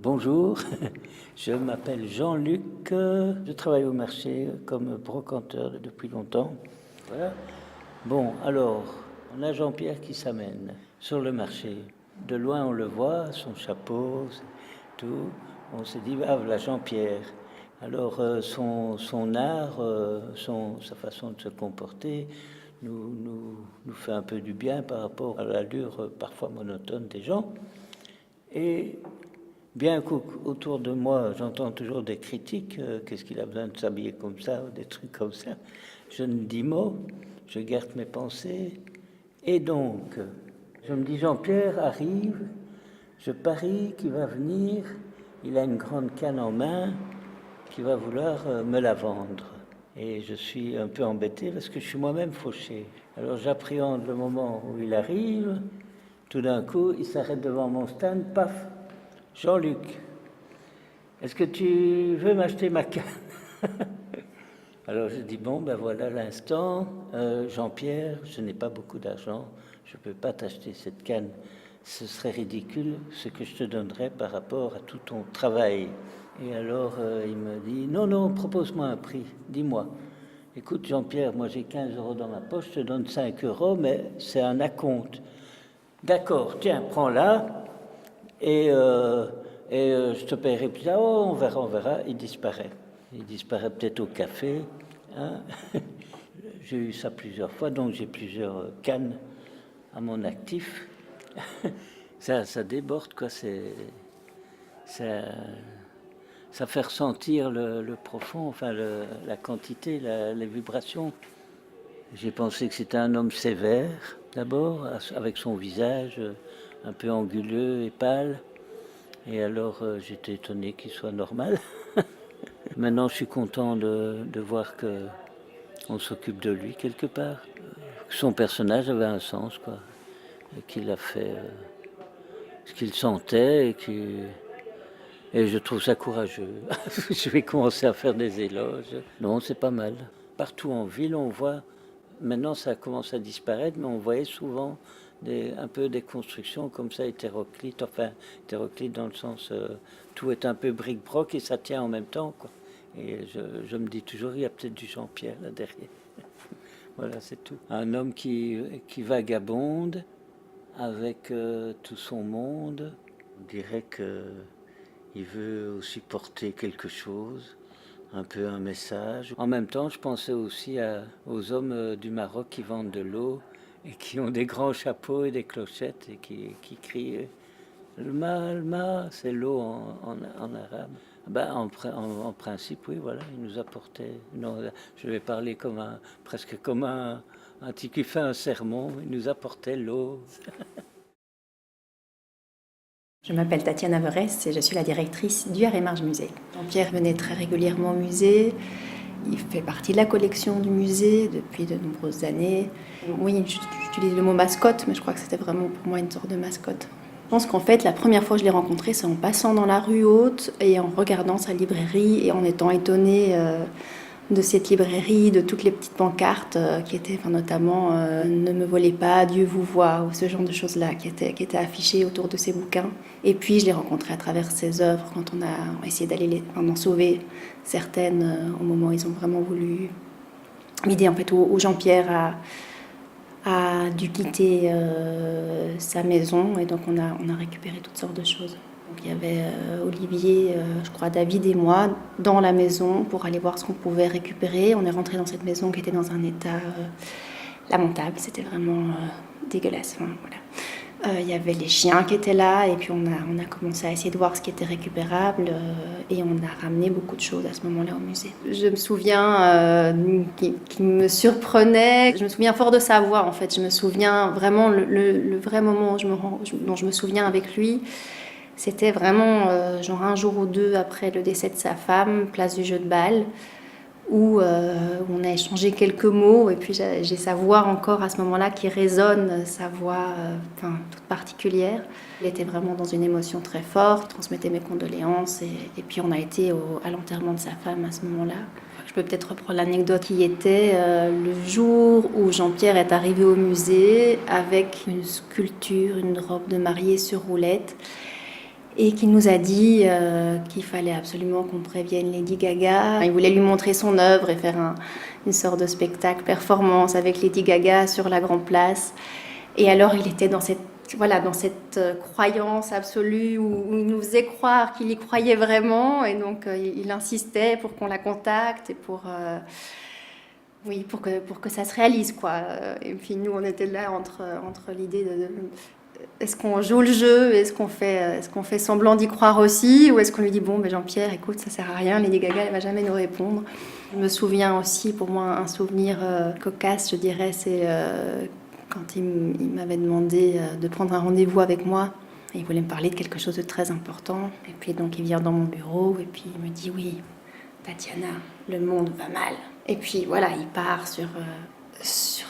Bonjour, je m'appelle Jean-Luc, je travaille au marché comme brocanteur depuis longtemps. Voilà. Bon, alors, on a Jean-Pierre qui s'amène sur le marché. De loin, on le voit, son chapeau, tout. On se dit, ah, voilà Jean-Pierre. Alors, son art, sa façon de se comporter nous fait un peu du bien par rapport à l'allure parfois monotone des gens. Et bien qu'autour de moi, j'entends toujours des critiques, qu'est-ce qu'il a besoin de s'habiller comme ça, ou des trucs comme ça, je ne dis mot, je garde mes pensées. Et donc, je me dis, Jean-Pierre arrive, je parie qu'il va venir, il a une grande canne en main, qui va vouloir me la vendre. Et je suis un peu embêté parce que je suis moi-même fauché. Alors j'appréhende le moment où il arrive, tout d'un coup, il s'arrête devant mon stand, paf, Jean-Luc, est-ce que tu veux m'acheter ma canne? Alors je dis, bon, ben voilà l'instant, Jean-Pierre, je n'ai pas beaucoup d'argent, je ne peux pas t'acheter cette canne. Ce serait ridicule ce que je te donnerais par rapport à tout ton travail. Et alors il me dit, non, non, propose-moi un prix, dis-moi. Écoute Jean-Pierre, moi j'ai 15 euros dans ma poche, je te donne 5 euros, mais c'est un acompte. D'accord, tiens, prends-la. Et je te paierai plus tard. Oh, on verra, on verra. Il disparaît. Il disparaît peut-être au café. Hein. J'ai eu ça plusieurs fois, donc j'ai plusieurs cannes à mon actif. Ça déborde, quoi. Ça fait ressentir le profond, enfin la quantité, les vibrations. J'ai pensé que c'était un homme sévère, d'abord, avec son visage un peu anguleux et pâle. Et alors, j'étais étonné qu'il soit normal. Maintenant, je suis content de voir qu'on s'occupe de lui quelque part. Son personnage avait un sens, quoi. Qu'il a fait ce qu'il sentait et je trouve ça courageux. Je vais commencer à faire des éloges. Non, c'est pas mal. Partout en ville, on voit, maintenant ça commence à disparaître, mais on voyait souvent un peu des constructions comme ça, hétéroclites, enfin hétéroclites dans le sens, tout est un peu bric-broc et ça tient en même temps, quoi. Et je me dis toujours, il y a peut-être du Jean-Pierre là derrière. Voilà, c'est tout. Un homme qui vagabonde avec tout son monde. On dirait qu'il veut aussi porter quelque chose, un peu un message. En même temps, je pensais aussi aux hommes du Maroc qui vendent de l'eau et qui ont des grands chapeaux et des clochettes et qui crient le ma, c'est l'eau en arabe. Ben, en principe, oui, voilà, il nous apportait. Non, je vais parler presque comme un type qui fait un sermon. Il nous apportait l'eau. Je m'appelle Tatiana Verès et je suis la directrice du Art et Marge Musée. Jean-Pierre venait très régulièrement au musée. Il fait partie de la collection du musée depuis de nombreuses années. Oui, j'utilise le mot mascotte, mais je crois que c'était vraiment pour moi une sorte de mascotte. Je pense qu'en fait, la première fois que je l'ai rencontré, c'est en passant dans la rue haute et en regardant sa librairie et en étant étonnée de cette librairie, de toutes les petites pancartes qui étaient, enfin, notamment Ne me volez pas, Dieu vous voit, ou ce genre de choses-là qui étaient affichées autour de ses bouquins. Et puis je l'ai rencontré à travers ses œuvres quand on a essayé d'en sauver certaines au moment où ils ont vraiment voulu. L'idée en fait où Jean-Pierre a dû quitter sa maison et donc on a récupéré toutes sortes de choses. Donc, il y avait Olivier, je crois David et moi dans la maison pour aller voir ce qu'on pouvait récupérer. On est rentré dans cette maison qui était dans un état lamentable, c'était vraiment dégueulasse. Enfin, voilà. Il y avait les chiens qui étaient là et puis on a commencé à essayer de voir ce qui était récupérable et on a ramené beaucoup de choses à ce moment-là au musée. Je me souviens qui me surprenait, je me souviens fort de sa voix en fait, je me souviens vraiment le vrai moment dont je me souviens avec lui, c'était vraiment genre un jour ou deux après le décès de sa femme, place du Jeu de Bal, où on a échangé quelques mots et puis j'ai sa voix encore à ce moment-là qui résonne, sa voix toute particulière. Il était vraiment dans une émotion très forte, il transmettait mes condoléances et puis on a été à l'enterrement de sa femme à ce moment-là. Je peux peut-être reprendre l'anecdote qui était le jour où Jean-Pierre est arrivé au musée avec une sculpture, une robe de mariée sur roulette. et qui nous a dit qu'il fallait absolument qu'on prévienne Lady Gaga. Il voulait lui montrer son œuvre et faire une sorte de spectacle, performance avec Lady Gaga sur la Grande Place. Et alors il était dans cette croyance absolue où il nous faisait croire qu'il y croyait vraiment, et donc il insistait pour qu'on la contacte et pour que ça se réalise, quoi. Et puis nous on était là entre l'idée de est-ce qu'on joue le jeu, est-ce qu'on fait semblant d'y croire aussi, ou est-ce qu'on lui dit bon, Jean-Pierre, écoute, ça sert à rien, Lady Gaga elle va jamais nous répondre. Je me souviens aussi, pour moi un souvenir cocasse, je dirais, c'est quand il m'avait demandé de prendre un rendez-vous avec moi. Il voulait me parler de quelque chose de très important, et puis donc il vient dans mon bureau et puis il me dit oui, Tatiana, le monde va mal. Et puis voilà, il part sur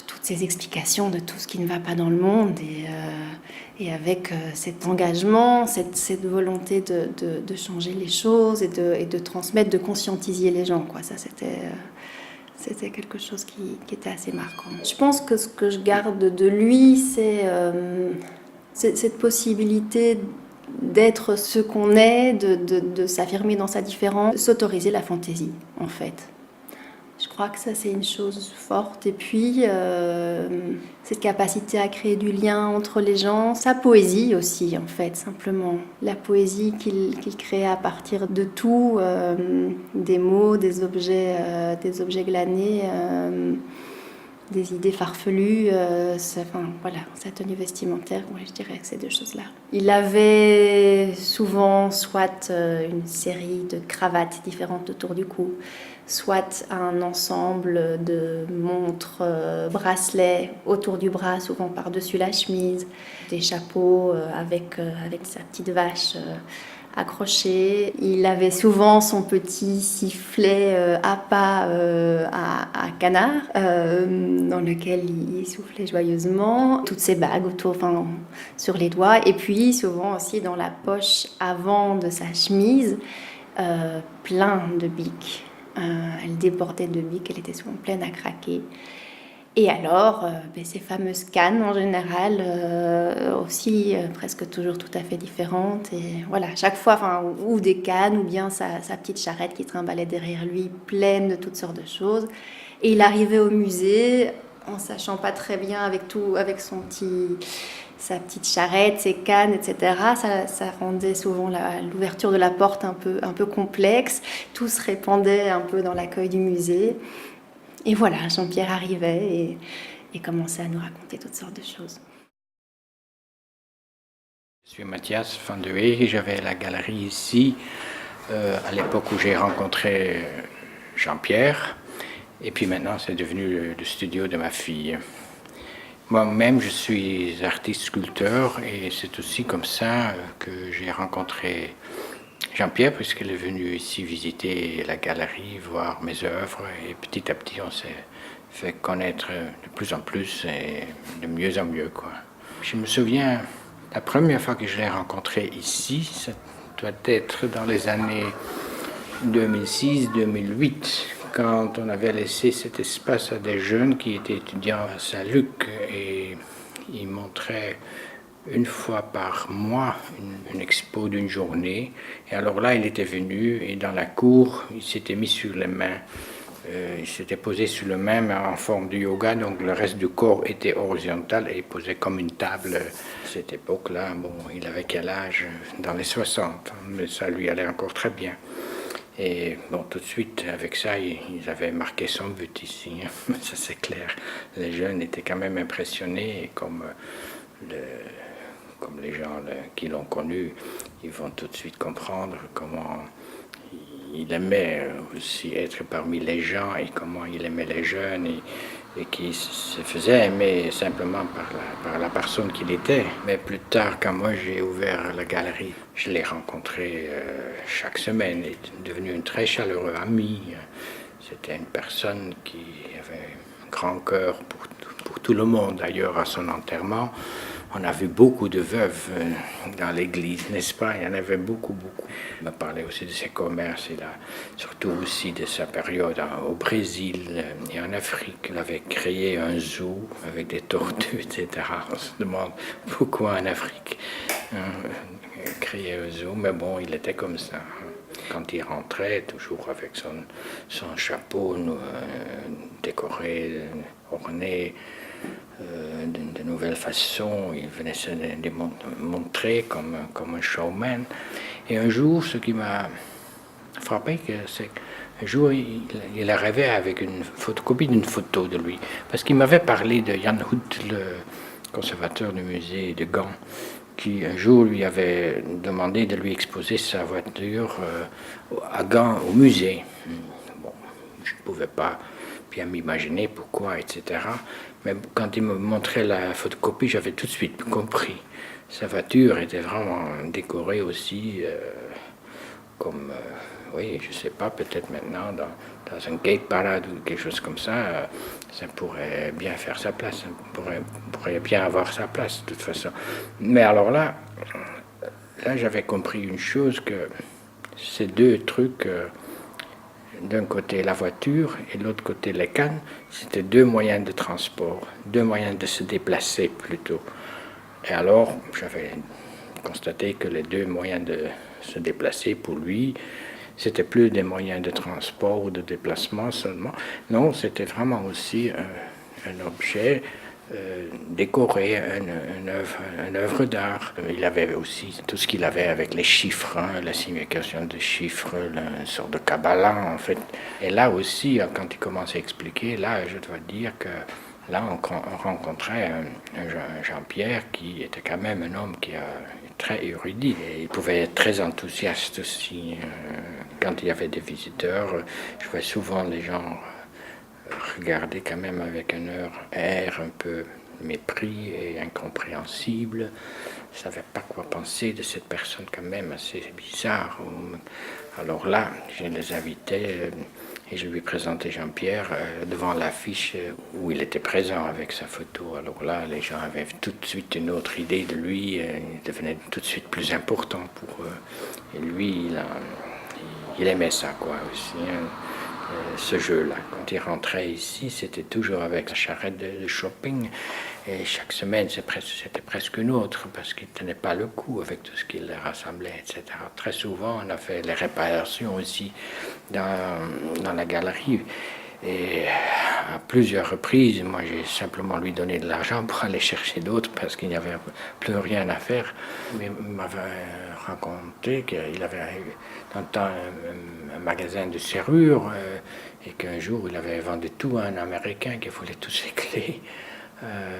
toutes ces explications de tout ce qui ne va pas dans le monde, et avec cet engagement, cette volonté de changer les choses et de transmettre, de conscientiser les gens, quoi. Ça, c'était quelque chose qui était assez marquant. Je pense que ce que je garde de lui, c'est cette possibilité d'être ce qu'on est, de s'affirmer dans sa différence, de s'autoriser la fantaisie, en fait. Je crois que ça, c'est une chose forte. Et puis, cette capacité à créer du lien entre les gens. Sa poésie aussi, en fait, simplement. La poésie qu'il crée à partir de tout, des mots, des objets glanés, des idées farfelues. Sa tenue vestimentaire, ouais, je dirais que ces deux choses-là. Il avait souvent soit une série de cravates différentes autour du cou, soit un ensemble de montres, bracelets autour du bras, souvent par-dessus la chemise, des chapeaux avec sa petite vache accrochée. Il avait souvent son petit sifflet à pas à canard, dans lequel il soufflait joyeusement. Toutes ses bagues sur les doigts, et puis souvent aussi dans la poche avant de sa chemise, plein de bics. Elle débordait de bics, elle était souvent pleine à craquer. Et alors, ces fameuses cannes en général, aussi presque toujours tout à fait différentes. Et voilà, chaque fois, ou des cannes, ou bien sa petite charrette qui trimballait derrière lui, pleine de toutes sortes de choses. Et il arrivait au musée en sachant pas très bien avec sa petite charrette, ses cannes, etc. Ça rendait souvent l'ouverture de la porte un peu complexe. Tout se répandait un peu dans l'accueil du musée. Et voilà, Jean-Pierre arrivait et commençait à nous raconter toutes sortes de choses. Je suis Mathias van de Weeg, j'avais la galerie ici à l'époque où j'ai rencontré Jean-Pierre. Et puis maintenant, c'est devenu le studio de ma fille. Moi-même, je suis artiste-sculpteur et c'est aussi comme ça que j'ai rencontré Jean-Pierre, puisqu'il est venu ici visiter la galerie, voir mes œuvres, et petit à petit, on s'est fait connaître de plus en plus et de mieux en mieux, quoi. Je me souviens, la première fois que je l'ai rencontré ici, ça doit être dans les années 2006-2008, quand on avait laissé cet espace à des jeunes qui étaient étudiants à Saint-Luc, et ils montraient une fois par mois une expo d'une journée. Et alors là, il était venu et dans la cour, il s'était mis sur les mains. Il s'était posé sur les mains, mais en forme de yoga, donc le reste du corps était horizontal et il posait comme une table. À cette époque-là, bon, il avait quel âge? Dans les 60, mais ça lui allait encore très bien. Et bon, tout de suite, avec ça, ils avaient marqué son but ici, hein. Ça c'est clair. Les jeunes étaient quand même impressionnés, et comme les gens qui l'ont connu, ils vont tout de suite comprendre comment il aimait aussi être parmi les gens et comment il aimait les jeunes et qui se faisait aimer simplement par la personne qu'il était. Mais plus tard, quand moi j'ai ouvert la galerie, je l'ai rencontré chaque semaine. Il est devenu un très chaleureux ami. C'était une personne qui avait un grand cœur pour tout le monde. D'ailleurs, à son enterrement, on a vu beaucoup de veuves dans l'église, n'est-ce pas? Il y en avait beaucoup, beaucoup. Il m'a parlé aussi de ses commerces, surtout aussi de sa période au Brésil et en Afrique. Il avait créé un zoo avec des tortues, etc. On se demande pourquoi en Afrique. criait aux zoo, mais bon, il était comme ça. Quand il rentrait, toujours avec son chapeau décoré, orné de nouvelles façons, il venait se montrer comme un showman. Et un jour, ce qui m'a frappé, c'est qu'un jour, il arrivait avec une photocopie d'une photo de lui, parce qu'il m'avait parlé de Jan Hut, le conservateur du musée de Gand, qui un jour lui avait demandé de lui exposer sa voiture à Gand au musée. Bon, je ne pouvais pas bien m'imaginer pourquoi, etc. Mais quand il me montrait la photocopie, j'avais tout de suite compris. Sa voiture était vraiment décorée aussi comme, oui, je ne sais pas, peut-être maintenant dans un gay parade ou quelque chose comme ça, ça pourrait bien faire sa place, ça pourrait bien avoir sa place de toute façon. Mais alors là j'avais compris une chose, que ces deux trucs, d'un côté la voiture et de l'autre côté les cannes, c'était deux moyens de transport, deux moyens de se déplacer plutôt. Et alors j'avais constaté que les deux moyens de se déplacer pour lui, c'était plus des moyens de transport ou de déplacement seulement. Non, c'était vraiment aussi un objet décoré, une œuvre d'art. Il avait aussi tout ce qu'il avait avec les chiffres, hein, la signification de chiffres, une sorte de Kabbalah en fait. Et là aussi, quand il commence à expliquer, là je dois dire que là on rencontrait un Jean-Pierre qui était quand même un homme qui a très érudit. Et il pouvait être très enthousiaste aussi. Quand il y avait des visiteurs, je voyais souvent les gens regarder quand même avec un air un peu mépris et incompréhensible. Je ne savais pas quoi penser de cette personne quand même assez bizarre. Alors là, je les invitais et je lui présentais Jean-Pierre devant l'affiche où il était présent avec sa photo. Alors là, les gens avaient tout de suite une autre idée de lui, il devenait tout de suite plus important pour eux. Et lui, il aimait ça, quoi, aussi, hein, ce jeu-là. Quand il rentrait ici, c'était toujours avec sa charrette de shopping. Et chaque semaine, c'était presque une autre, parce qu'il ne tenait pas le coup avec tout ce qu'il rassemblait, etc. Très souvent, on a fait les réparations aussi dans la galerie. Et à plusieurs reprises, moi, j'ai simplement lui donné de l'argent pour aller chercher d'autres, parce qu'il n'y avait plus rien à faire. Mais il m'avait raconté qu'il avait dans le temps un magasin de serrures, et qu'un jour, il avait vendu tout à un Américain qui voulait toutes ses clés.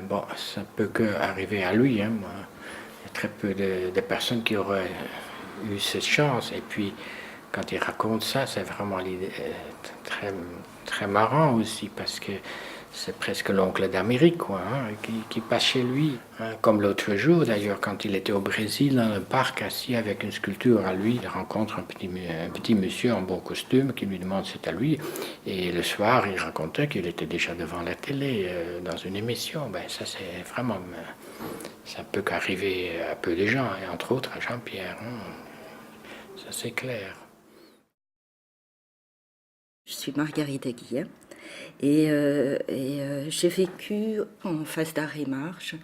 Bon, ça ne peut qu'arriver à lui. Hein, moi. Il y a très peu de personnes qui auraient eu cette chance. Et puis, quand il raconte ça, c'est vraiment très, très marrant aussi, parce que c'est presque l'oncle d'Amérique, quoi, hein, qui passe chez lui. Hein. Comme l'autre jour, d'ailleurs, quand il était au Brésil, dans le parc, assis avec une sculpture à lui, il rencontre un petit monsieur en bon costume qui lui demande si c'est à lui. Et le soir, il racontait qu'il était déjà devant la télé, dans une émission. Ben, ça, c'est vraiment... ça peut qu'arriver à peu de gens, et entre autres à Jean-Pierre. Hein. Ça, c'est clair. Je suis Margarita Guillet et j'ai vécu en face d'Arrêt Marge.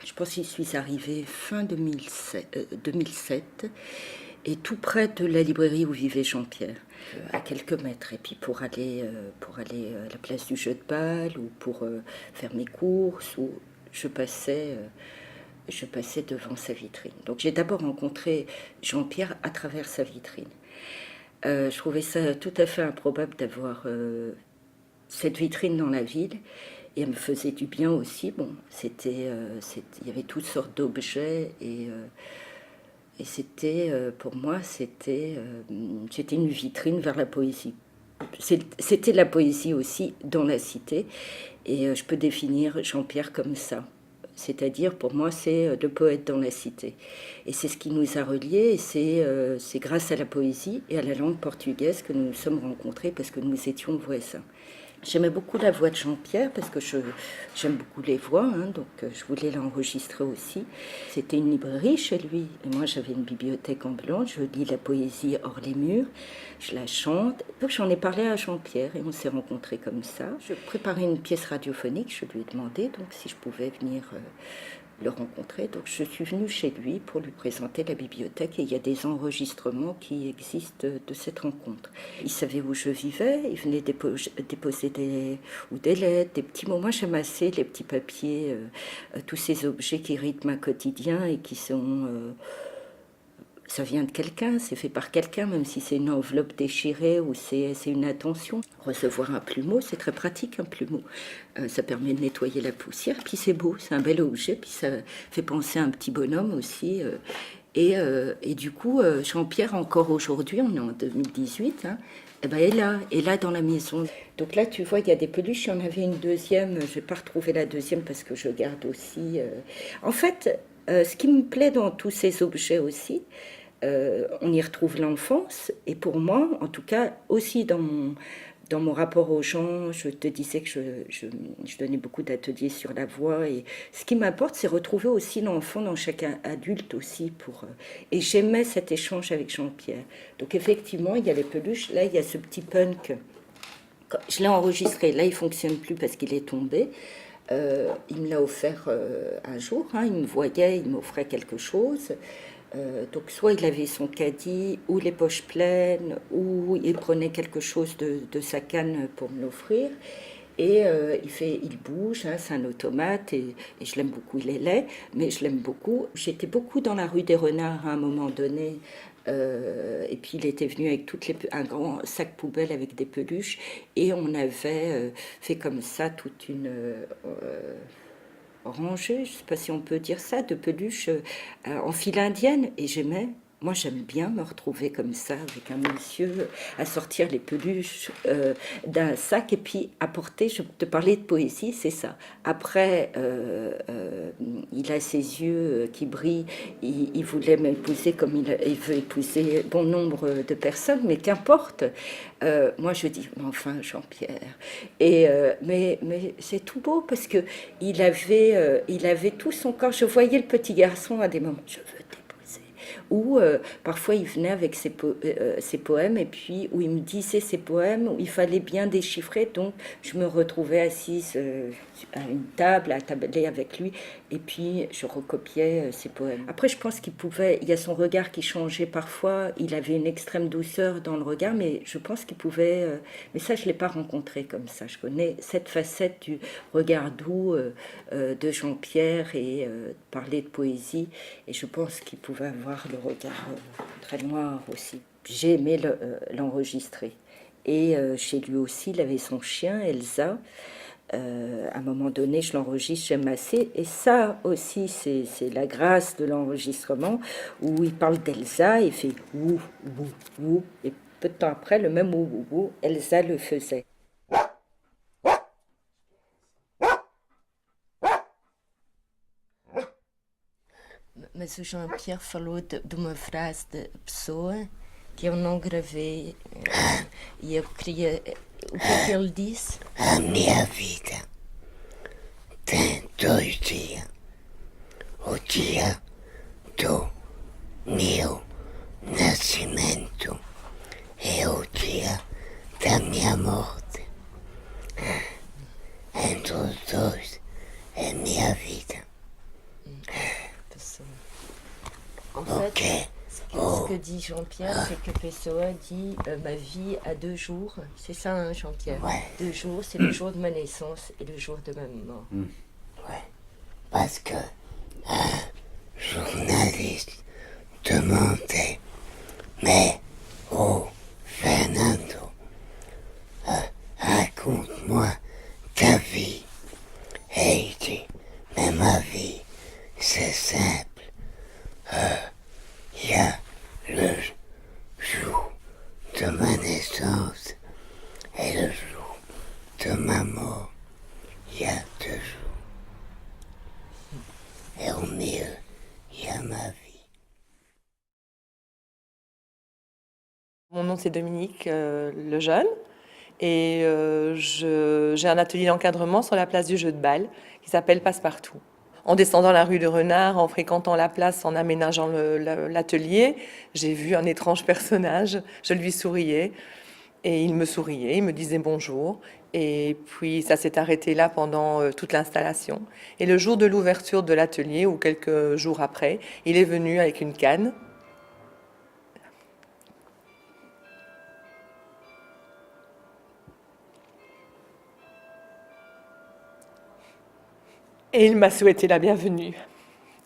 Je pense que j'y suis arrivée fin 2007 et tout près de la librairie où vivait Jean-Pierre, à quelques mètres. Et puis pour aller à la place du jeu de balle ou pour faire mes courses, je passais devant sa vitrine. Donc j'ai d'abord rencontré Jean-Pierre à travers sa vitrine. Je trouvais ça tout à fait improbable d'avoir cette vitrine dans la ville, et elle me faisait du bien aussi. Bon, il y avait toutes sortes d'objets, et c'était, pour moi, c'était une vitrine vers la poésie. C'était la poésie aussi dans la cité, et je peux définir Jean-Pierre comme ça. C'est-à-dire, pour moi, c'est le poète dans la cité. Et c'est ce qui nous a reliés, et c'est grâce à la poésie et à la langue portugaise que nous nous sommes rencontrés, parce que nous étions voisins. J'aimais beaucoup la voix de Jean-Pierre, parce que j'aime beaucoup les voix, hein, donc je voulais l'enregistrer aussi. C'était une librairie chez lui, et moi j'avais une bibliothèque ambulante, je lis la poésie hors les murs, je la chante. Donc j'en ai parlé à Jean-Pierre, et on s'est rencontrés comme ça. Je préparais une pièce radiophonique, je lui ai demandé donc si je pouvais venir le rencontrer. Donc je suis venue chez lui pour lui présenter la bibliothèque et il y a des enregistrements qui existent de cette rencontre. Il savait où je vivais, il venait déposer des lettres, des petits mots. Moi j'aime assez les petits papiers, tous ces objets qui rythment un quotidien et qui sont... ça vient de quelqu'un, c'est fait par quelqu'un, même si c'est une enveloppe déchirée ou c'est une attention. Recevoir un plumeau, c'est très pratique, un plumeau. Ça permet de nettoyer la poussière, puis c'est beau, c'est un bel objet, puis ça fait penser à un petit bonhomme aussi. Et du coup, Jean-Pierre, encore aujourd'hui, on est en 2018, hein, eh ben, est là dans la maison. Donc là, tu vois, il y a des peluches, il y en avait une deuxième, je n'ai pas retrouvé la deuxième parce que je garde aussi... En fait, ce qui me plaît dans tous ces objets aussi, on y retrouve l'enfance, et pour moi, en tout cas, aussi dans mon rapport aux gens, je te disais que je donnais beaucoup d'ateliers sur la voix, et ce qui m'importe, c'est retrouver aussi l'enfant dans chaque adulte aussi. Et j'aimais cet échange avec Jean-Pierre. Donc effectivement, il y a les peluches, là il y a ce petit punk, je l'ai enregistré, là il ne fonctionne plus parce qu'il est tombé. Il me l'a offert un jour, hein, il me voyait, il m'offrait quelque chose. Donc soit il avait son caddie ou les poches pleines ou il prenait quelque chose de sa canne pour me l'offrir. Et il bouge, hein, c'est un automate et je l'aime beaucoup, il est laid, mais je l'aime beaucoup. J'étais beaucoup dans la rue des Renards à un moment donné. Et puis il était venu avec un grand sac poubelle avec des peluches et on avait fait comme ça toute une rangée, je ne sais pas si on peut dire ça, de peluches en file indienne, et moi j'aime bien me retrouver comme ça avec un monsieur à sortir les peluches d'un sac et puis apporter, je te parlais de poésie, c'est ça. Après, il a ses yeux qui brillent, il voulait m'épouser comme il veut épouser bon nombre de personnes, mais qu'importe. Moi je dis, mais enfin Jean-Pierre, mais c'est tout beau parce que il avait tout son corps, je voyais le petit garçon à des moments, je veux t'épouser. Ou parfois il venait avec ses poèmes et puis où il me disait ses poèmes, où il fallait bien déchiffrer, donc je me retrouvais assise à une table, à tabler avec lui et puis je recopiais ses poèmes. Après je pense il y a son regard qui changeait parfois, il avait une extrême douceur dans le regard, mais je pense qu'il pouvait, mais ça je ne l'ai pas rencontré comme ça, je connais cette facette du regard doux de Jean-Pierre et parler de poésie, et je pense qu'il pouvait avoir le regard très noir aussi. J'ai aimé l'enregistrer. Et chez lui aussi, il avait son chien, Elsa. À un moment donné, je l'enregistre, j'aime assez. Et ça aussi, c'est la grâce de l'enregistrement, où il parle d'Elsa, il fait « ouh, ouh, ouh ». Et peu de temps après, le même « ouh, ouh, ouh », Elsa le faisait. Mas o Jean-Pierre falou de uma frase de pessoa que eu não gravei e eu queria... O que é que ele disse? A minha vida tem 2 dias. O dia do meu nascimento e o dia da minha morte. Entre os dois é minha vida. En fait, ce que dit Jean-Pierre, c'est que Pessoa dit ma vie a 2 jours. C'est ça, hein, Jean-Pierre? Ouais. 2 jours, c'est le jour de ma naissance et le jour de ma mort. Ouais, parce que un journaliste demandait, mais oh Fernando, raconte-moi ta vie. Et il dit, mais ma vie, c'est simple. Il y a le jour de ma naissance et le jour de ma mort. Il y a 2 jours. Et au milieu, il y a ma vie. Mon nom c'est Dominique Lejeune et j'ai un atelier d'encadrement sur la place du jeu de balle qui s'appelle Passepartout. En descendant la rue de Renard, en fréquentant la place, en aménageant l'atelier, j'ai vu un étrange personnage, je lui souriais Et il me souriait, il me disait bonjour. Et puis ça s'est arrêté là pendant toute l'installation. Et le jour de l'ouverture de l'atelier, ou quelques jours après, il est venu avec une canne. Et il m'a souhaité la bienvenue.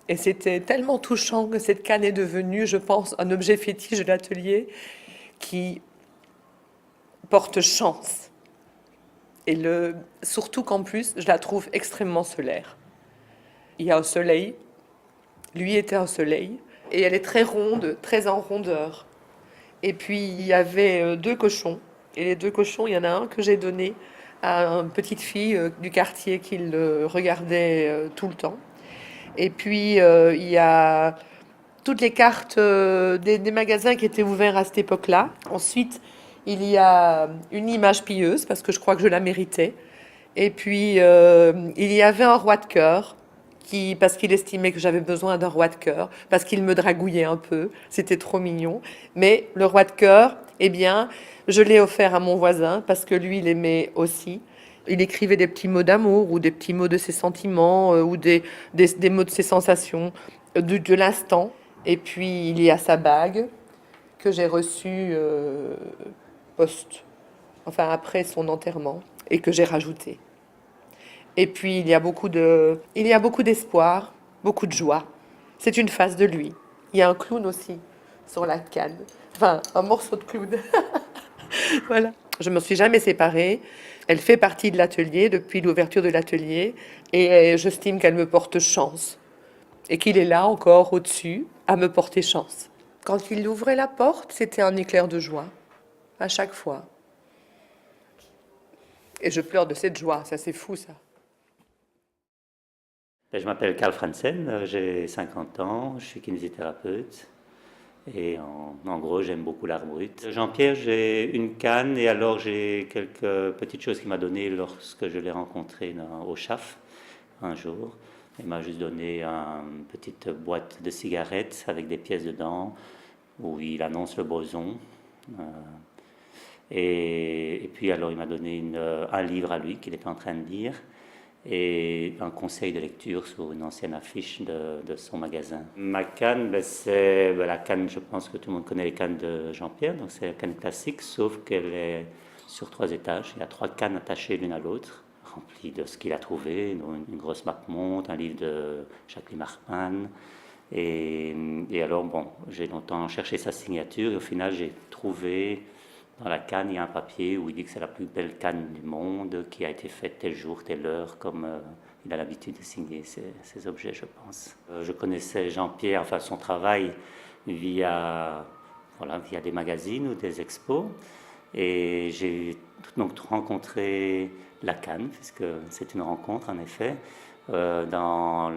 Et c'était tellement touchant que cette canne est devenue, je pense, un objet fétiche de l'atelier qui porte chance. Et surtout qu'en plus, je la trouve extrêmement solaire. Il y a un soleil, lui était un soleil, et elle est très ronde, très en rondeur. Et puis il y avait 2 cochons, et les 2 cochons, il y en a un que j'ai donné à une petite fille du quartier qui le regardait tout le temps. Et puis il y a toutes les cartes des magasins qui étaient ouverts à cette époque-là. Ensuite, il y a une image pieuse, parce que je crois que je la méritais. Et puis, il y avait un roi de cœur, parce qu'il estimait que j'avais besoin d'un roi de cœur, parce qu'il me dragouillait un peu. C'était trop mignon. Mais le roi de cœur, eh bien, je l'ai offert à mon voisin, parce que lui, il aimait aussi. Il écrivait des petits mots d'amour, ou des petits mots de ses sentiments, ou des mots de ses sensations, de l'instant. Et puis, il y a sa bague, que j'ai reçue après son enterrement, et que j'ai rajoutée. Et puis, il y a beaucoup d'espoir, beaucoup de joie. C'est une face de lui. Il y a un clown aussi sur la canne. Enfin, un morceau de clown. Voilà. Je ne me suis jamais séparée. Elle fait partie de l'atelier depuis l'ouverture de l'atelier. Et j'estime qu'elle me porte chance. Et qu'il est là encore au-dessus à me porter chance. Quand il ouvrait la porte, c'était un éclair de joie. À chaque fois. Et je pleure de cette joie. Ça, c'est fou, ça. Je m'appelle Karl Franzen, j'ai 50 ans, je suis kinésithérapeute et en gros j'aime beaucoup l'art brut. Jean-Pierre, j'ai une canne et alors j'ai quelques petites choses qu'il m'a données lorsque je l'ai rencontré au CHAF un jour. Il m'a juste donné une petite boîte de cigarettes avec des pièces dedans où il annonce le boson. Et puis alors il m'a donné un livre à lui qu'il était en train de lire. Et un conseil de lecture sur une ancienne affiche de son magasin. Ma canne, c'est la canne, je pense que tout le monde connaît les cannes de Jean-Pierre, donc c'est la canne classique, sauf qu'elle est sur 3 étages. Il y a 3 cannes attachées l'une à l'autre, remplies de ce qu'il a trouvé, une grosse map-montre, un livre de Jacqueline Marpin. Et alors, bon, j'ai longtemps cherché sa signature et au final, j'ai trouvé... Dans la canne, il y a un papier où il dit que c'est la plus belle canne du monde, qui a été faite tel jour, telle heure, comme il a l'habitude de signer ces objets, je pense. Je connaissais Jean-Pierre, enfin son travail, via des magazines ou des expos. Et j'ai donc rencontré la canne, puisque c'est une rencontre en effet, dans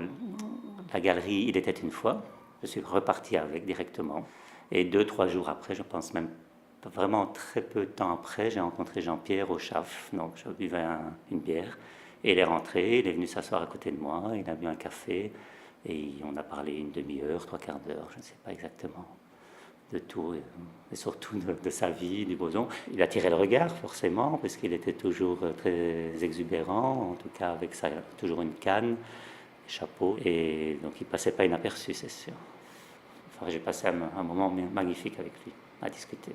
la galerie Il était une fois. Je suis reparti avec directement. Et 2-3 jours après, je pense même vraiment très peu de temps après, j'ai rencontré Jean-Pierre au CHAF, donc je buvais une bière, et il est rentré, il est venu s'asseoir à côté de moi, il a bu un café, et on a parlé une demi-heure, 3/4 d'heure, je ne sais pas exactement, de tout, et surtout de sa vie, du boson. Il attirait le regard, forcément, parce qu'il était toujours très exubérant, en tout cas avec toujours une canne, un chapeau, et donc il ne passait pas inaperçu, c'est sûr. Enfin, j'ai passé un moment magnifique avec lui, à discuter.